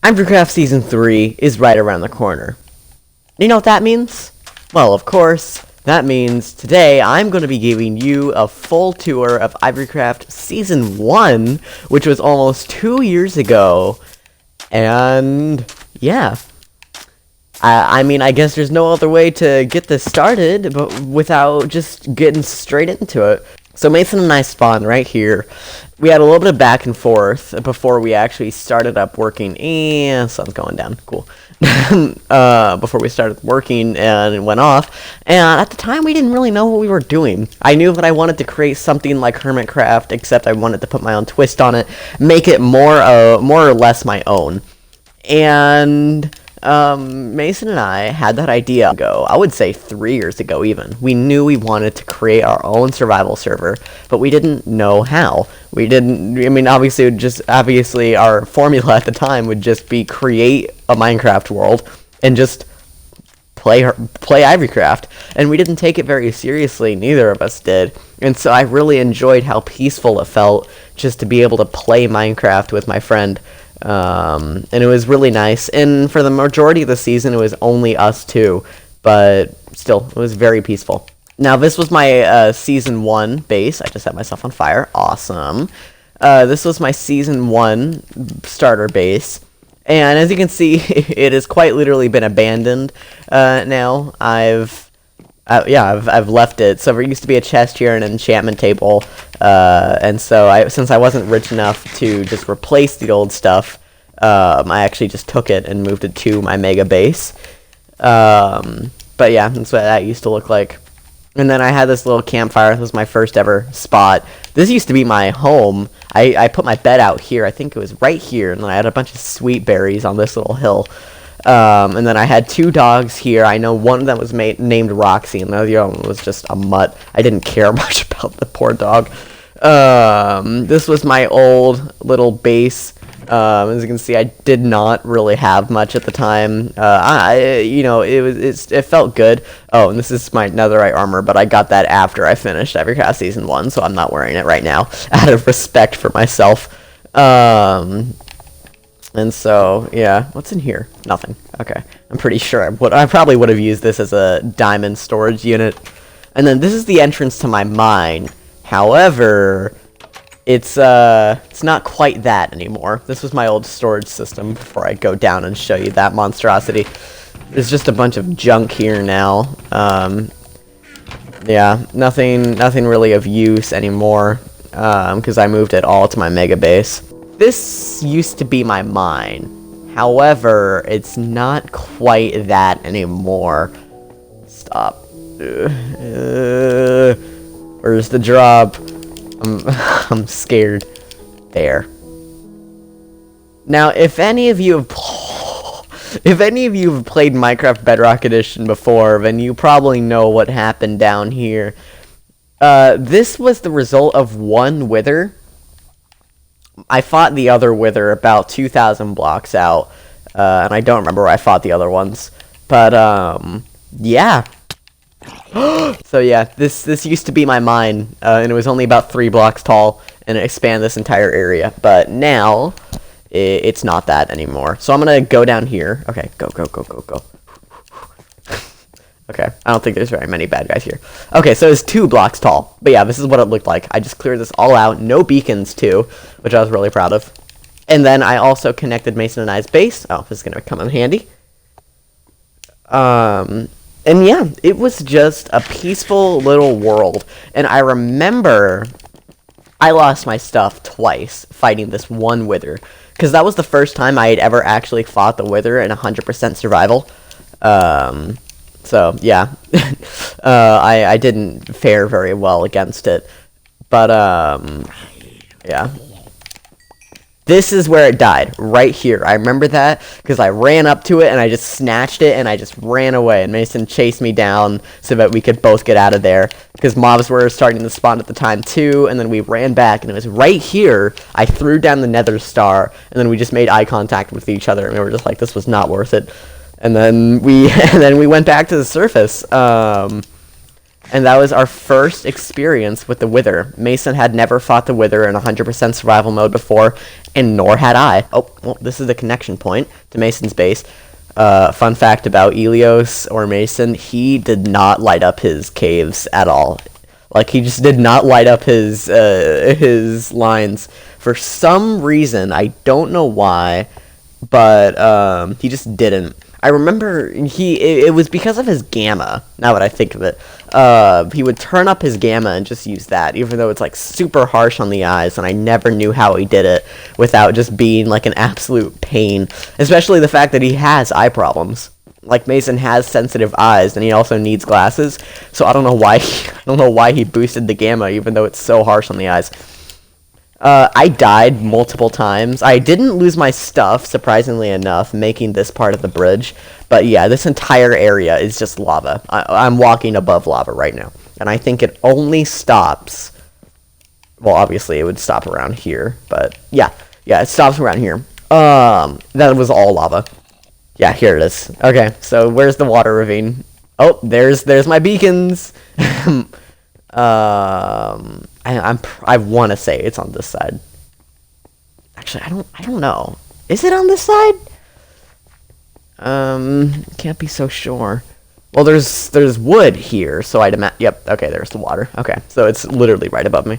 IvoryCraft Season 3 is right around the corner. You know what that means? Well, of course, that means today I'm going to be giving you a full tour of IvoryCraft Season 1, which was almost 2 years ago. And, yeah. I mean, I guess there's no other way to get this started but without just getting straight into it. So Mason and I spawned right here. We had a little bit of back and forth before we actually started up working. And sun's going down. Cool. Before we started working and it went off. And at the time, we didn't really know what we were doing. I knew that I wanted to create something like Hermitcraft, except I wanted to put my own twist on it, make it more or less my own. And Mason and I had that idea ago, I would say 3 years ago even. We knew we wanted to create our own survival server, but we didn't know how. I mean, obviously our formula at the time would just be create a Minecraft world and just play IvoryCraft. And we didn't take it very seriously, neither of us did. And so I really enjoyed how peaceful it felt just to be able to play Minecraft with my friend. And it was really nice, and for the majority of the season it was only us two, but still, it was very peaceful. Now this was my season 1 base. I just set myself on fire. Awesome. This was my season 1 starter base, and as you can see, it has quite literally been abandoned now. I've left it. So there used to be a chest here and an enchantment table, and so since I wasn't rich enough to just replace the old stuff, I actually just took it and moved it to my mega base. But yeah, that's what that used to look like. And then I had this little campfire. This was my first ever spot. This used to be my home. I put my bed out here. I think it was right here, and then I had a bunch of sweet berries on this little hill. And then I had 2 dogs here. I know one of them was named Roxy, and the other one was just a mutt. I didn't care much about the poor dog. This was my old little base. As you can see, I did not really have much at the time. It felt good. Oh, and this is my netherite armor, but I got that after I finished IvoryCraft Season 1, so I'm not wearing it right now, out of respect for myself. And so, yeah, what's in here? Nothing. Okay, I'm pretty sure I probably would have used this as a diamond storage unit. And then this is the entrance to my mine. However, it's not quite that anymore. This was my old storage system before I go down and show you that monstrosity. There's just a bunch of junk here now. Yeah, nothing really of use anymore, because I moved it all to my mega base. This used to be my mine. However, it's not quite that anymore. Stop. Where's the drop? I'm scared. There. Now, if any of you have played Minecraft Bedrock Edition before, then you probably know what happened down here. This was the result of one wither. I fought the other wither about 2,000 blocks out, and I don't remember where I fought the other ones. But, yeah. So yeah, this used to be my mine, and it was only about 3 blocks tall, and it expanded this entire area. But now, it's not that anymore. So I'm gonna go down here. Okay, go. Okay, I don't think there's very many bad guys here. Okay, so it's 2 blocks tall. But yeah, this is what it looked like. I just cleared this all out. No beacons, too, which I was really proud of. And then I also connected Mason and I's base. Oh, this is gonna come in handy. And yeah, it was just a peaceful little world. And I remember I lost my stuff twice fighting this one wither, because that was the first time I had ever actually fought the wither in 100% survival. So yeah, I didn't fare very well against it. But yeah. This is where it died, right here. I remember that, because I ran up to it, and I just snatched it, and I just ran away, and Mason chased me down so that we could both get out of there, because mobs were starting to spawn at the time, too, and then we ran back, and it was right here. I threw down the nether star, and then we just made eye contact with each other, and we were just like, this was not worth it. And then we went back to the surface. And that was our first experience with the Wither. Mason had never fought the Wither in 100% survival mode before, and nor had I. Oh, well, this is the connection point to Mason's base. Fun fact about Elios or Mason, he did not light up his caves at all. Like, he just did not light up his lines. For some reason, I don't know why, but he just didn't. I remember it was because of his gamma, now that I think of it. He would turn up his gamma and just use that, even though it's like super harsh on the eyes, and I never knew how he did it without just being like an absolute pain. Especially the fact that he has eye problems. Like, Mason has sensitive eyes, and he also needs glasses, so I don't know why he boosted the gamma, even though it's so harsh on the eyes. I died multiple times. I didn't lose my stuff, surprisingly enough, making this part of the bridge. But yeah, this entire area is just lava. I'm walking above lava right now. And I think it only stops... Well, obviously it would stop around here. But yeah, it stops around here. That was all lava. Yeah, here it is. Okay, so where's the water ravine? Oh, there's my beacons! I want to say it's on this side. Actually, I don't know. Is it on this side? Can't be so sure. Well, there's wood here, so I'd imagine. Yep. Okay, there's the water. Okay, so it's literally right above me.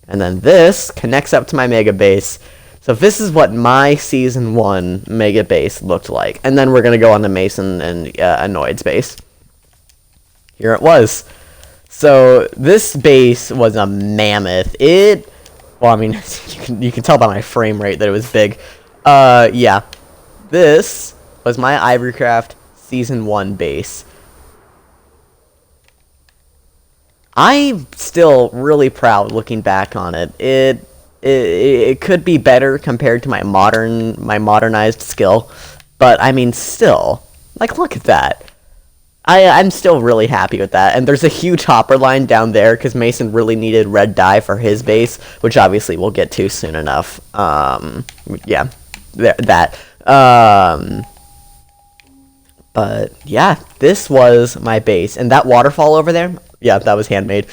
And then this connects up to my mega base. So this is what my season 1 mega base looked like, and then we're gonna go on to Mason and Annoyed's base. Here it was. So this base was a mammoth. Well, I mean, you can tell by my frame rate that it was big. Yeah. This was my IvoryCraft Season 1 base. I'm still really proud looking back on it. It could be better compared to my modernized skill, but I mean, still, like, look at that. I'm still really happy with that, and there's a huge hopper line down there because Mason really needed red dye for his base, which obviously we'll get to soon enough. Yeah, that. But yeah, this was my base, and that waterfall over there, yeah, that was handmade.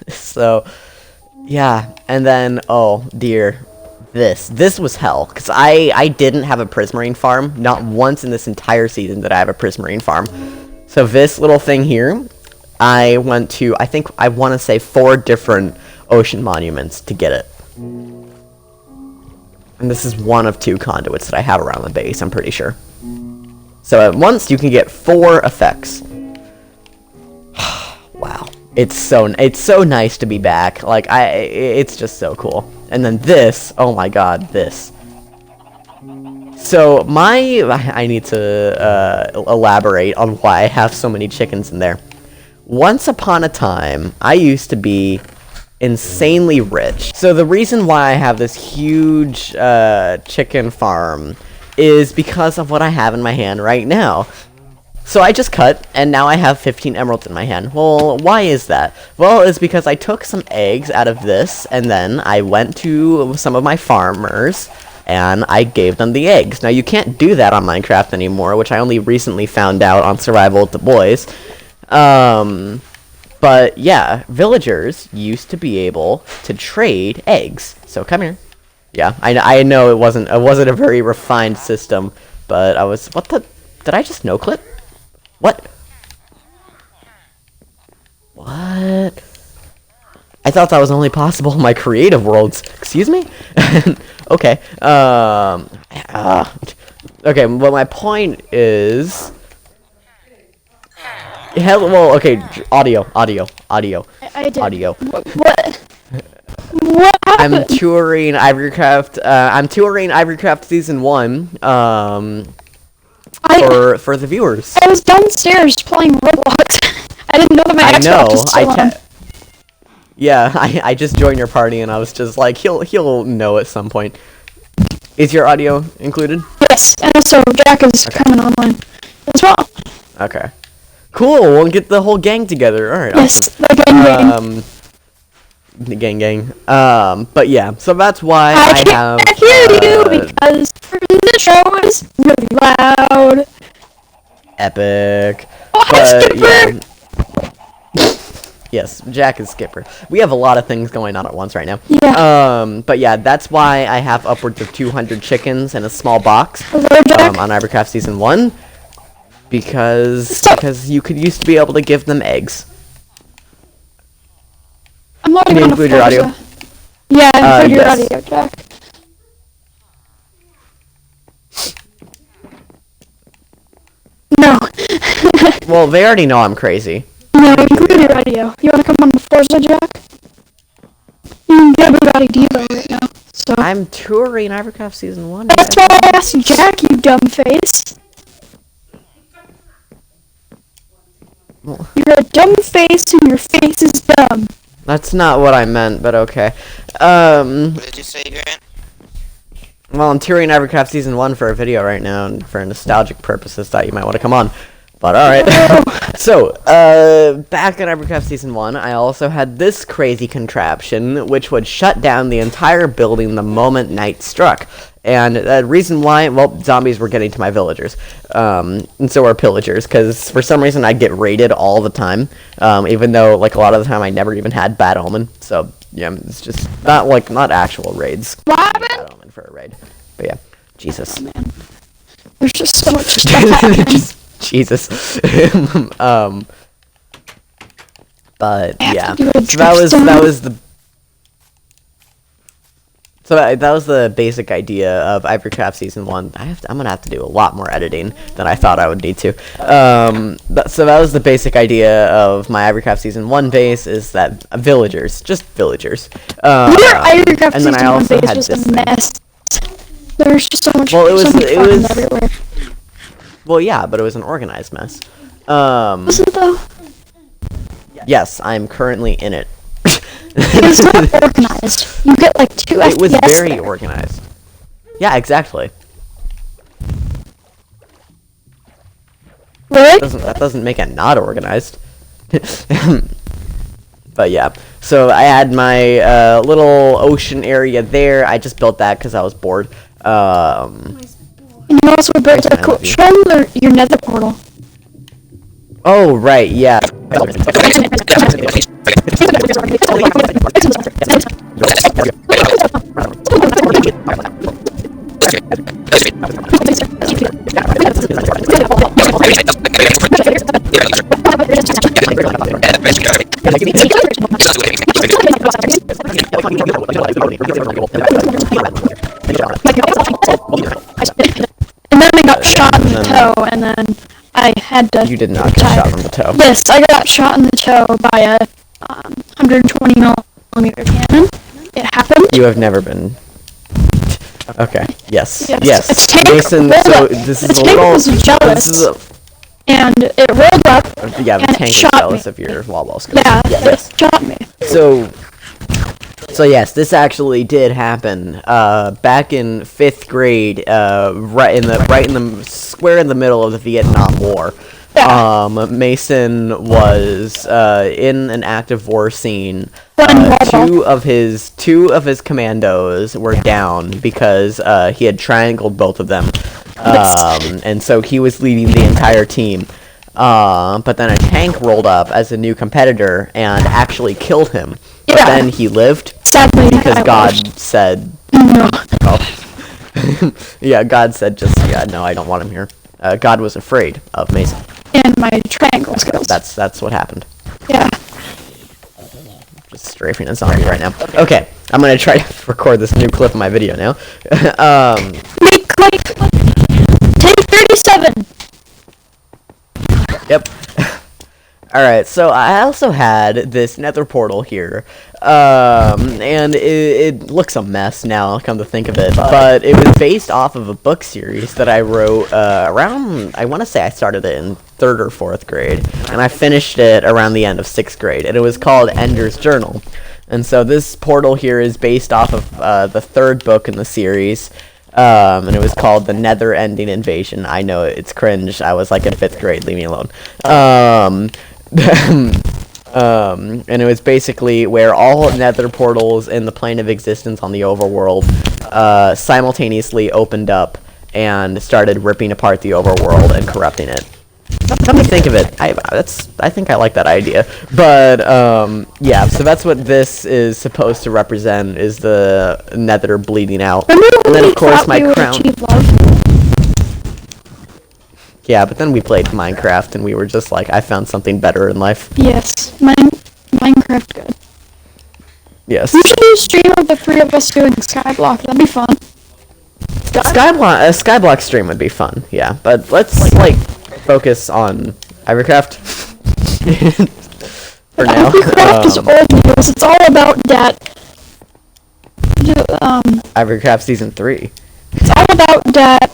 So yeah, and then oh dear. This was hell, because I didn't have a Prismarine Farm. Not once in this entire season did I have a Prismarine Farm. So this little thing here, I went to, I think, I want to say 4 different ocean monuments to get it. And this is one of 2 conduits that I have around the base, I'm pretty sure. So at once, you can get 4 effects. Wow. It's so nice to be back. Like, it's just so cool. And then this, oh my god, this. So I need to elaborate on why I have so many chickens in there. Once upon a time, I used to be insanely rich. So the reason why I have this huge chicken farm is because of what I have in my hand right now. So I just cut, and now I have 15 emeralds in my hand. Well, why is that? Well, it's because I took some eggs out of this, and then I went to some of my farmers, and I gave them the eggs. Now, you can't do that on Minecraft anymore, which I only recently found out on Survival with the Boys. But, yeah, villagers used to be able to trade eggs. So, come here. Yeah, I know it wasn't a very refined system, but I was... What the... Did I just no-clip? What? What? I thought that was only possible in my creative worlds. Excuse me? Okay. Okay, well, my point is... Well, okay, audio. I did. Audio. What happened? I'm touring IvoryCraft, IvoryCraft Season 1, for the viewers. I was downstairs playing Roblox. I didn't know that my Xbox was still on. Yeah, I just joined your party and I was just like, he'll know at some point. Is your audio included? Yes, and also Jack is coming online as well. Okay. Cool, we'll get the whole gang together. Alright, yes, awesome. The gang. But yeah, so that's why I can't hear you because the show is really loud. Epic. Oh, hi, Skipper! Yeah. Yes, Jack is Skipper. We have a lot of things going on at once right now. Yeah. But yeah, that's why I have upwards of 200 chickens in a small box Hello, Jack. on IvoryCraft Season 1. Because you could used to be able to give them eggs. I'm loading Can you on include your audio? Yeah, include your yes. audio, Jack. No. Well, they already know I'm crazy. No, include your audio. You wanna come on the Forza, Jack? You can get a Bugatti Devo right now, so... I'm touring IvoryCraft Season 1. That's why I asked Jack, you dumb face. You're a dumb face and your face is dumb. That's not what I meant, but okay. What did you say, Grant? Well, I'm touring IvoryCraft Season 1 for a video right now, and for nostalgic purposes, thought you might want to come on. But alright. So, back in IvoryCraft Season 1, I also had this crazy contraption, which would shut down the entire building the moment night struck. And the reason why, well, zombies were getting to my villagers. And so were pillagers, because for some reason I'd get raided all the time. Even though, like, a lot of the time I never even had Bad Omen. So, yeah, it's just not actual raids. Bad Omen for a raid. But yeah, Jesus. Oh, man. There's just so much stuff happening. Jesus. But yeah, that was the basic idea of IvoryCraft Season 1. I'm gonna have to do a lot more editing than I thought I would need to. So that was the basic idea of my IvoryCraft Season 1 base, is that villagers, just villagers. Your IvoryCraft and then I Season 1 also base had was this a mess. There's just so much. Well, it was farms everywhere. Well, yeah, but it was an organized mess. Was it though? Yes, I'm currently in it. It's not organized. You get like 2 FPS. It was very there. organized. Yeah, exactly. Really? That doesn't make it not organized. But yeah, so I had my little ocean area there. I just built that because I was bored. And you also built a cool. Show them your Nether Portal. Oh right, yeah. And then I got shot in the toe, and then I had to. You did not get shot in the toe. Yes, I got shot in the toe by a 120 millimeter cannon. It happened. You have never been. Okay. Yes. Yes. Yes. Its tank Mason. rolled So up. this is Its a tank little. was jealous. This is a. And it rolled up. Yeah, the and tank it is shot jealous me. of your wall ball skills. Yeah, Yes. it shot me. So yes, this actually did happen. Back in 5th grade, right in the square in the middle of the Vietnam War. Yeah. Mason was in an active war scene. Two of his commandos were down because he had triangled both of them. And so he was leading the entire team. But then a tank rolled up as a new competitor and actually killed him. But then he lived. Sadly, Because God said... No. Oh. Yeah, God said no, I don't want him here. God was afraid of Mason. And my triangle skills. That's what happened. Yeah. Just strafing a zombie right now. Okay, I'm gonna try to record this new clip of my video now. Make like take 37. Yep. Alright, so I also had this Nether Portal here, and it looks a mess now, come to think of it, but it was based off of a book series that I wrote around, I want to say I started it in 3rd or 4th grade, and I finished it around the end of 6th grade, and it was called Ender's Journal. And so this portal here is based off of the 3rd book in the series, and it was called The Nether Ending Invasion. I know it's cringe, I was like in 5th grade, leave me alone. And it was basically where all nether portals in the plane of existence on the overworld simultaneously opened up and started ripping apart the overworld and corrupting it. Come to think of it, I think I like that idea. But yeah, so that's what this is supposed to represent, is the Nether bleeding out. And then of course my crown. Yeah, but then we played Minecraft and we were just like, I found something better in life. Yes, Minecraft good. Yes. We should do a stream of the three of us doing Skyblock. That'd be fun. A Skyblock stream would be fun, yeah. But let's like focus on IvoryCraft for now. IvoryCraft is old news. It's all about that. IvoryCraft Season 3. It's all about that.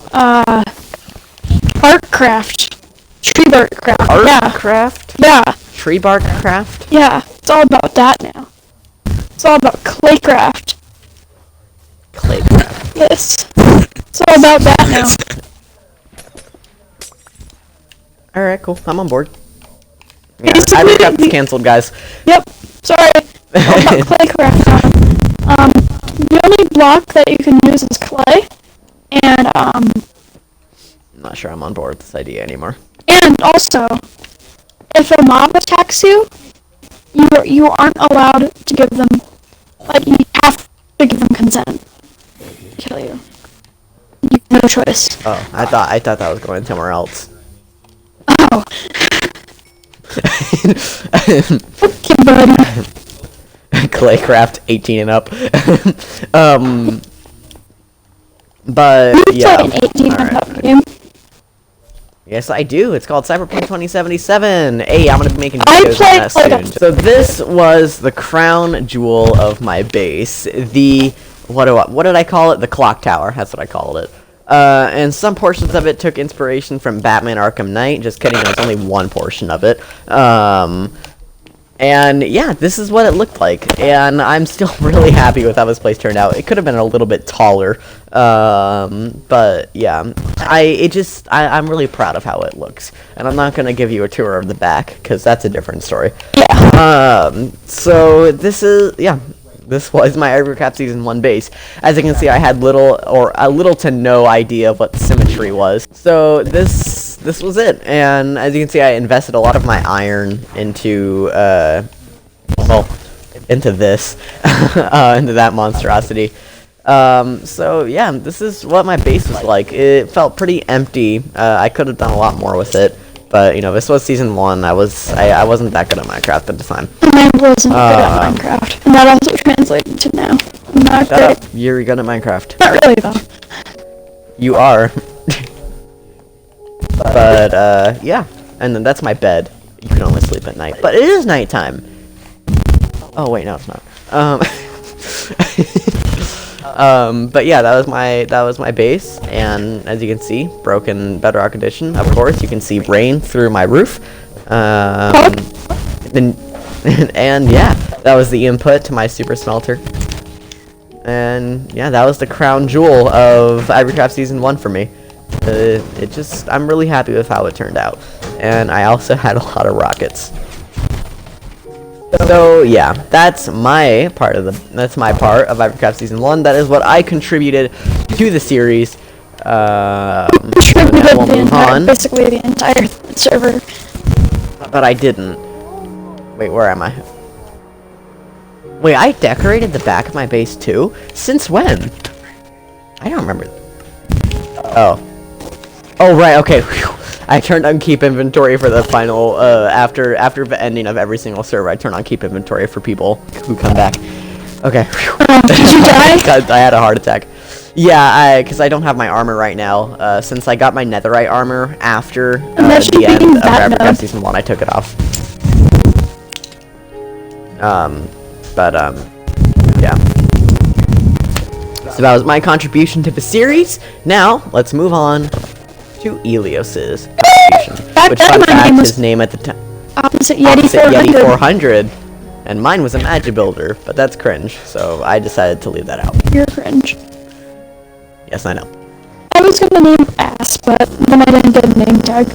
Artcraft. Tree bark craft. Artcraft? Yeah. Tree bark craft? Yeah. It's all about that now. It's all about claycraft. Claycraft. Yes. It's all about that now. Alright, cool. I'm on board. Yeah, Basically, IvoryCraft's cancelled, guys. Yep. Sorry. It's all about claycraft now. The only block that you can use is clay. And, I'm not sure I'm on board with this idea anymore. And also, if a mob attacks you, you aren't allowed to give them, like, you have to give them consent to kill you. You have no choice. Oh, I thought that was going somewhere else. Oh. Okay, buddy. Claycraft 18 and up. But You yeah. play an 18 and Alright. up game. Yes, I do. It's called Cyberpunk 2077. Hey, I'm gonna be making I videos played on that like soon. So this was the crown jewel of my base. The what did I call it? The clock tower. That's what I called it. And some portions of it took inspiration from Batman Arkham Knight. Just kidding. There's only one portion of it. And yeah, this is what it looked like, and I'm still really happy with how this place turned out. It could have been a little bit taller, but yeah, I'm really proud of how it looks, and I'm not gonna give you a tour of the back because that's a different story. So this was my IvoryCraft Season 1 base. As you can see, I had little to no idea of what symmetry was. So this was it, and as you can see, I invested a lot of my iron into into this, into that monstrosity. So yeah, this is what my base was like. It felt pretty empty. I could have done a lot more with it. But, you know, this was Season 1. I wasn't that good at Minecraft at the time. I wasn't good at Minecraft. And that also translated to now. I'm not Shut great. up. You're good at Minecraft. Not really, though. You are. But, yeah. And then that's my bed. You can only sleep at night. But it is nighttime. Oh, wait, no, it's not. But yeah, that was my base, and as you can see, broken bedrock edition. Of course, you can see rain through my roof. And yeah, that was the input to my super smelter. And yeah, that was the crown jewel of IvoryCraft Season 1 for me. I'm really happy with how it turned out, and I also had a lot of rockets. So yeah, that's my part of IvoryCraft Season 1. That is what I contributed to the series. Basically the entire server. But I didn't. Wait, where am I? Wait, I decorated the back of my base too? Since when? I don't remember. Oh. Oh, right, okay. Whew. I turned on keep inventory for the final, after the ending of every single server, I turn on keep inventory for people who come back. Okay. Did you die? I had a heart attack. Yeah, because I don't have my armor right now. Since I got my netherite armor after the end of IvoryCraft Season 1, I took it off. Yeah. So that was my contribution to the series. Now, let's move on to Elios's contribution. Which, fun fact, his name at the time... Opposite Yeti 400. And mine was a Magic Builder, but that's cringe, so I decided to leave that out. You're cringe. Yes, I know. I was gonna name Ass, but then I didn't get a name tag.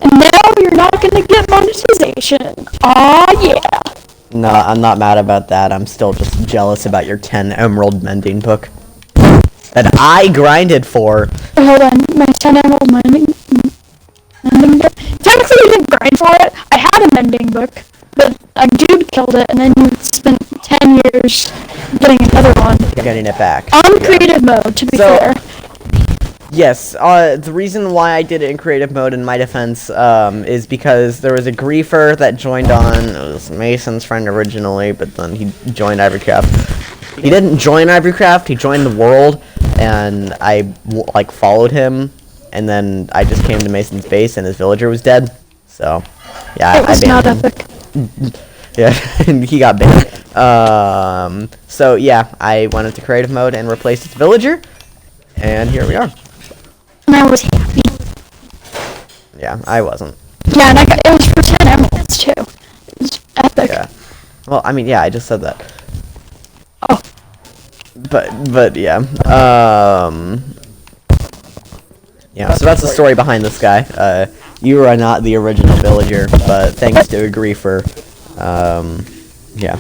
And now you're not gonna get monetization. Aw, yeah. No, I'm not mad about that. I'm still just jealous about your 10 emerald mending book. that I grinded for. Hold on, my 10 emerald mending book. Technically, I didn't grind for it. I had a mending book, but a dude killed it, and then you spent 10 years getting another one. Getting it back. On creative mode, to be fair. Yes, the reason why I did it in creative mode in my defense is because there was a griefer that joined on. It was Mason's friend originally, but then he joined IvoryCraft. He didn't join IvoryCraft, he joined the world, and I like followed him, and then I just came to Mason's base and his villager was dead. So, yeah, It was not epic. Yeah, and he got banned. So yeah, I went into creative mode and replaced its villager, and here we are. And I was happy. Yeah, I wasn't. Yeah, and it was for 10 emeralds, too. It was epic. Yeah. Well, I mean, yeah, I just said that. Oh. But yeah. Yeah, so that's the story behind this guy. You are not the original villager, but thanks to a griefer, yeah.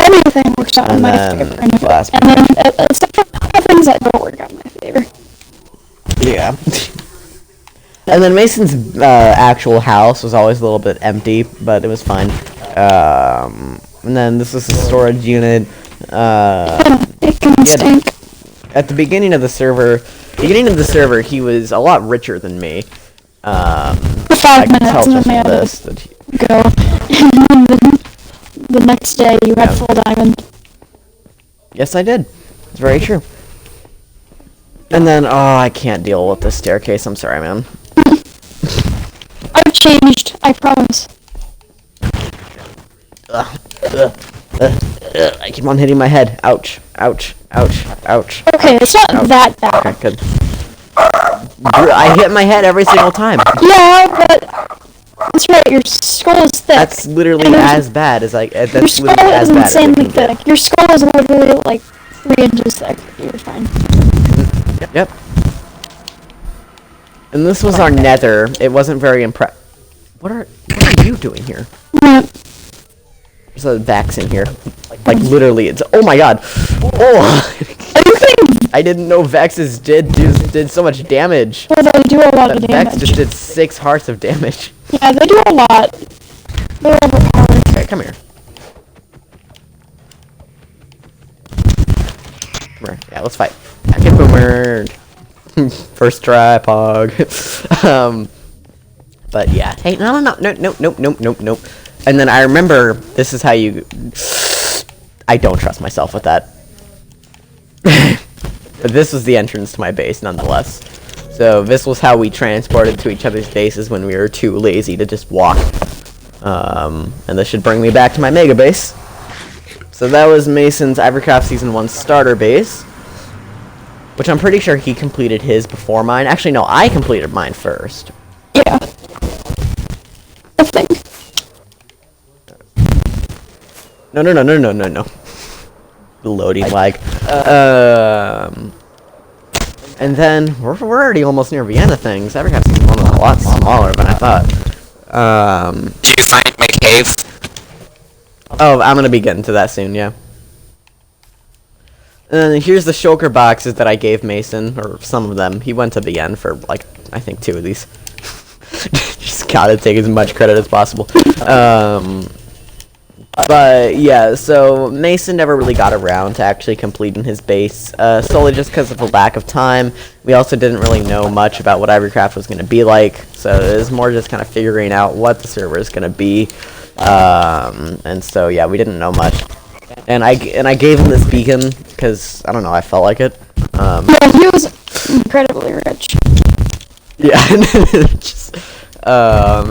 Everything works out in And my then favor. And last then, except for a couple things that don't work out in my favor. Yeah. And then Mason's actual house was always a little bit empty, but it was fine. And then this is a storage unit. It can stink. At the beginning of the server, he was a lot richer than me. For I 5 can minutes, tell and then just they from had this to that he, go. And then the next day, you had Yeah. full diamond. yes, I did. It's very true. And then, oh, I can't deal with this staircase. I'm sorry, man. I've changed, I promise. I keep on hitting my head. Ouch. Ouch. Ouch. Ouch. Okay, it's not that bad. Okay, good. I hit my head every single time. Yeah, but that's right. Your skull is thick. That's literally And as bad as your that's skull literally as is bad as it insanely can get. thick. Your skull is literally like 3 inches thick. You're fine. Yep. And this was our nether. It wasn't very What are you doing here? There's a Vax in here. Like literally, it's. Oh my god. Oh. I didn't know Vexes did so much damage. Well, they do a lot of That damage. Vex just did 6 hearts of damage. Yeah, they do a lot. They're overpowered. Okay, come here. Come here. Yeah, let's fight. Get boomer. First try, pog. But yeah. Hey, nope. And then I remember this is how you. I don't trust myself with that. But this was the entrance to my base, nonetheless. So this was how we transported to each other's bases when we were too lazy to just walk. And this should bring me back to my mega base. So that was Mason's IvoryCraft Season 1 starter base. Which I'm pretty sure he completed his before mine. Actually, no, I completed mine first. Yeah. I think. No. The loading lag. And then we're already almost near Vienna things. IvoryCraft Season 1 was a lot smaller than I thought. Did you find my cave? Oh, I'm gonna be getting to that soon, yeah. And then here's the shulker boxes that I gave Mason, or some of them. He went to the end for, like, I think 2 of these. Just gotta take as much credit as possible. But, yeah, so Mason never really got around to actually completing his base, solely just because of the lack of time. We also didn't really know much about what IvoryCraft was going to be like, so it was more just kind of figuring out what the server is going to be. And so, yeah, we didn't know much. And I gave him this beacon, because, I don't know, I felt like it. Yeah, he was incredibly rich. Yeah,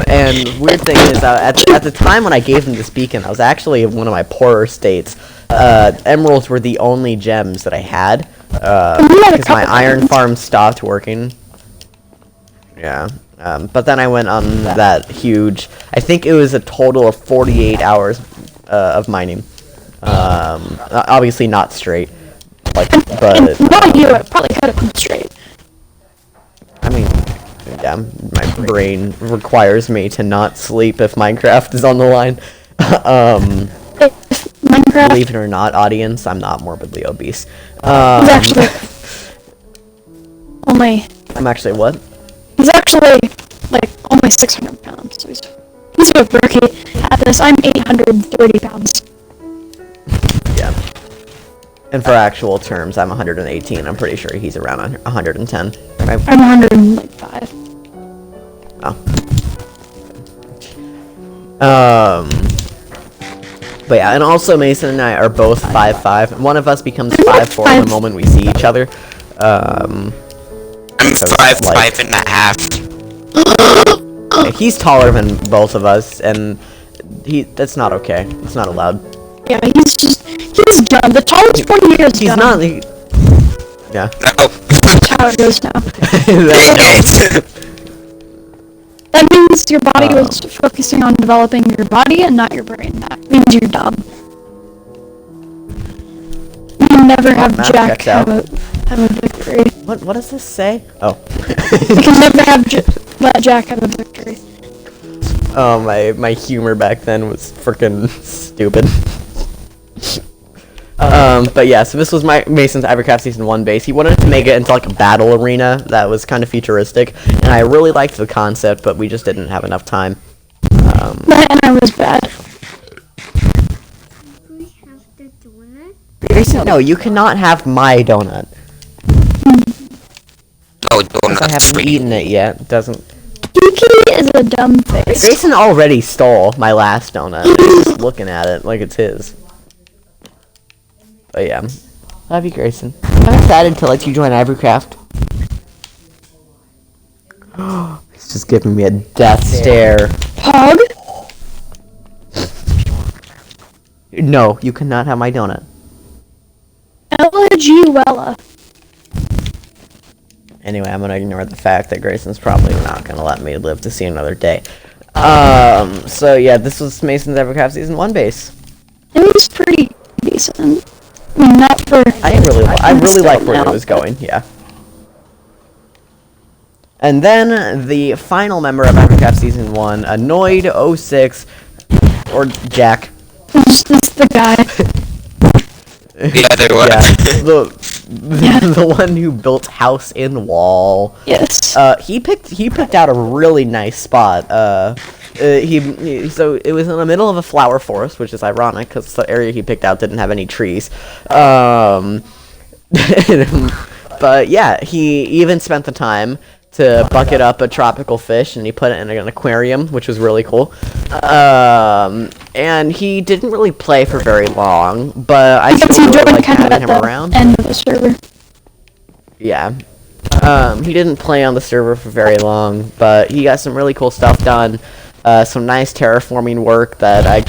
and weird thing is, at the time when I gave him this beacon, I was actually in one of my poorer states. Emeralds were the only gems that I had, because my iron farm stopped working. Yeah, but then I went on that huge, I think it was a total of 48 hours of mining. Obviously not straight, like, but... Knowing you, it probably could have been straight. I mean, yeah, my brain requires me to not sleep if Minecraft is on the line. If Minecraft IvoryCraft. believe it or not, audience, I'm not morbidly obese. He's actually only. I'm actually what? He's actually like only 600 pounds. So he's a rookie at this. I'm 830 pounds. Yeah. And for actual terms, I'm 118. I'm pretty sure he's around 110. Right? I'm 105. Oh. But yeah, and also Mason and I are both 5'5". One of us becomes 5'4" the moment we see each other. I'm so, 5'5.5". Yeah, he's taller than both of us, and that's not okay. It's not allowed. Yeah, he's dumb. The tallest one here is He's dumb. not. Yeah. No. That's how it goes now. That means your body was focusing on developing your body and not your brain. That means you're dumb. You can never have map Jack checks out. have a victory. What does this say? Oh. You can never have let Jack have a victory. Oh, my humor back then was freaking stupid. But yeah, so this was Mason's IvoryCraft Season 1 base. He wanted to make it into like a battle arena that was kind of futuristic, and I really liked the concept, but we just didn't have enough time. And I was bad. No, you cannot have my donut. No, I haven't eaten it yet. Doesn't. Yuki is a dumb face. Grayson already stole my last donut. He's just looking at it like it's his. But yeah. Love you, Grayson. I'm excited to let you join IvoryCraft. He's just giving me a death stare. Pug? No, you cannot have my donut. LG Wella. Anyway, I'm gonna ignore the fact that Grayson's probably not gonna let me live to see another day. So yeah, this was Mason's IvoryCraft Season 1 base. It was pretty decent. I mean, not for... I really like where it was going, yeah. And then, the final member of IvoryCraft Season 1, Annoyed 06, or Jack. It's the guy. The other one. Yeah, the one who built house in wall. Yes. He picked out a really nice spot. So it was in the middle of a flower forest, which is ironic because the area he picked out didn't have any trees. But yeah, he even spent the time to bucket up a tropical fish, and he put it in an aquarium, which was really cool. And he didn't really play for very long, but I still really like having him around. End of the server. Yeah. He didn't play on the server for very long, but he got some really cool stuff done. Some nice terraforming work that I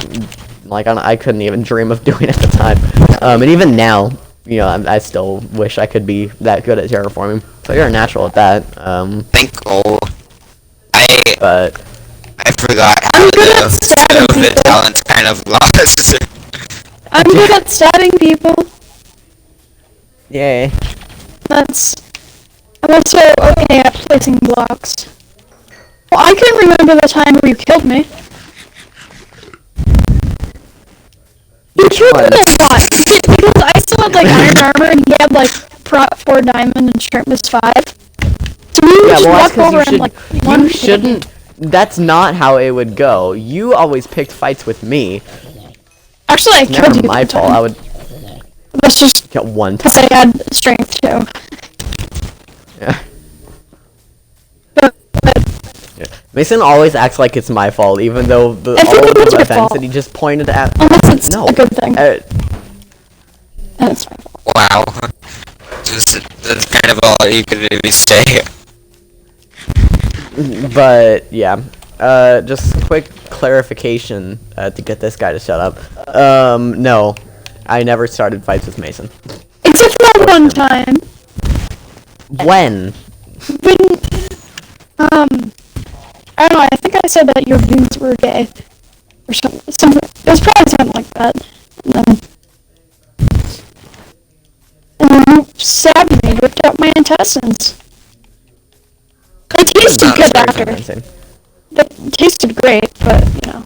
couldn't even dream of doing at the time. And even now, you know, I still wish I could be that good at terraforming. So you're a natural at that. But I forgot how the talent's kind of lost. I'm good at stabbing people. yay. I'm also okay at placing blocks. Well, I can remember the time where you killed me. You killed me a lot. Because I still had, like, iron armor, and he had, like, prot 4 diamond and sharpness 5. So we would just walk over and, like, you shouldn't. That's not how it would go. You always picked fights with me. Actually, I killed you. Never my fault. I would That's just get one because time. I had strength, too. Yeah. But Mason always acts like it's my fault, even though all of the events that he just pointed at. unless it's No. a good thing. And it's my fault. Wow. That's kind of all you could really say. But yeah, just quick clarification to get this guy to shut up. No, I never started fights with Mason. Except for that one time. When? I don't know, I think I said that your boobs were gay. Or something. It was probably something like that. And then you stabbed me, ripped out my intestines. It tasted good after. It tasted great, but, you know.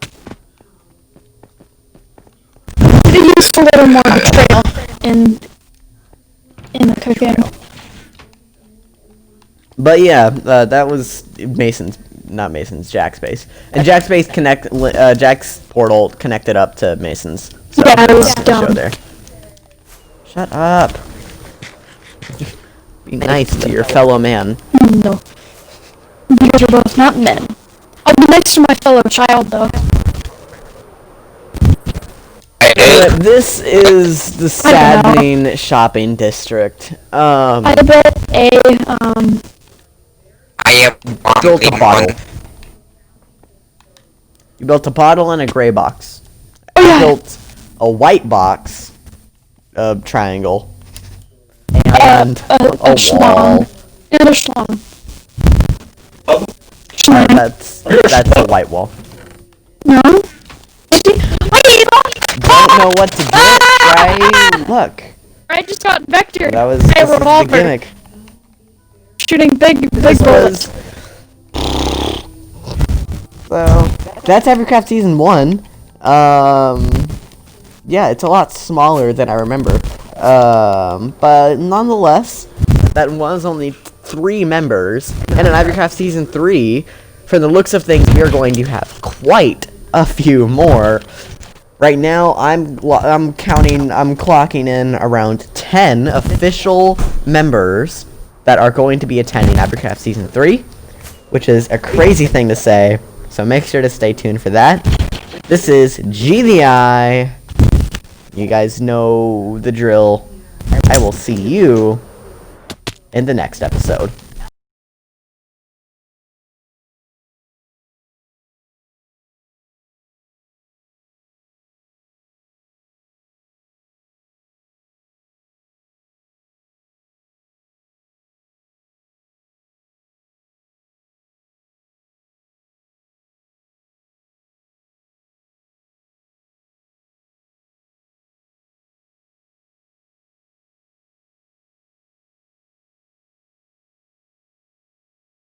You just a little more betrayal in the cooking. But yeah, that was Jack's base. And Jack's portal connected up to Mason's. So Yeah, it was nothing to show dumb. there. Shut up. Be nice to your fellow man. No. You guys are both not men. I'll be nice to my fellow child, though. But this is the saddening shopping district. I built I have Built a one. bottle. You built a bottle and a gray box. Oh, You yeah. built a white box, a triangle, and a wall. schlong. And a schlong. That's a white wall. No? Don't know what to get, right? Look, I just got vector. that was a this is the revolver. gimmick. Shooting big This bullets. So that's IvoryCraft Season 1. Yeah, it's a lot smaller than I remember. But nonetheless, that was only 3 members. And in IvoryCraft Season 3, for the looks of things, we are going to have quite a few more. Right now, I'm clocking in around 10 official members that are going to be attending IvoryCraft Season 3, which is a crazy thing to say, so make sure to stay tuned for that. This is GVI. You guys know the drill. I will see you in the next episode.